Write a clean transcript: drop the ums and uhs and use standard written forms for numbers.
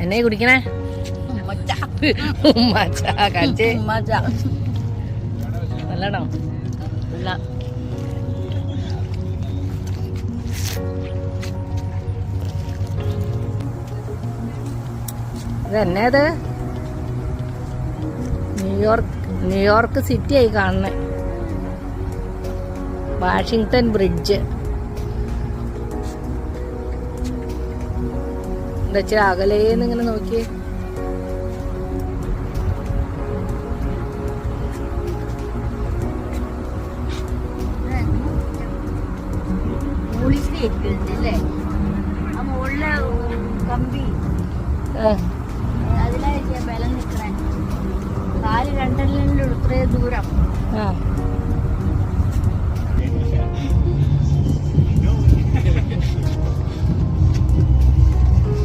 എന്നെ കുടിക്കണേ? കഴിച്ചേ നല്ലതാണോ? നല്ല ഇതെന്നത്? ന്യൂയോർക്ക് സിറ്റി ആയി കാണുന്നത്. വാഷിങ്ടൺ ബ്രിഡ്ജ് എന്താ വെച്ചാൽ അകലേന്ന് ഇങ്ങനെ നോക്കിയേ. കമ്പി അതിലായിരിക്കും ബലം നിൽക്കണേ. കാല് രണ്ടെണ്ണം ഇത്രയും ദൂരം.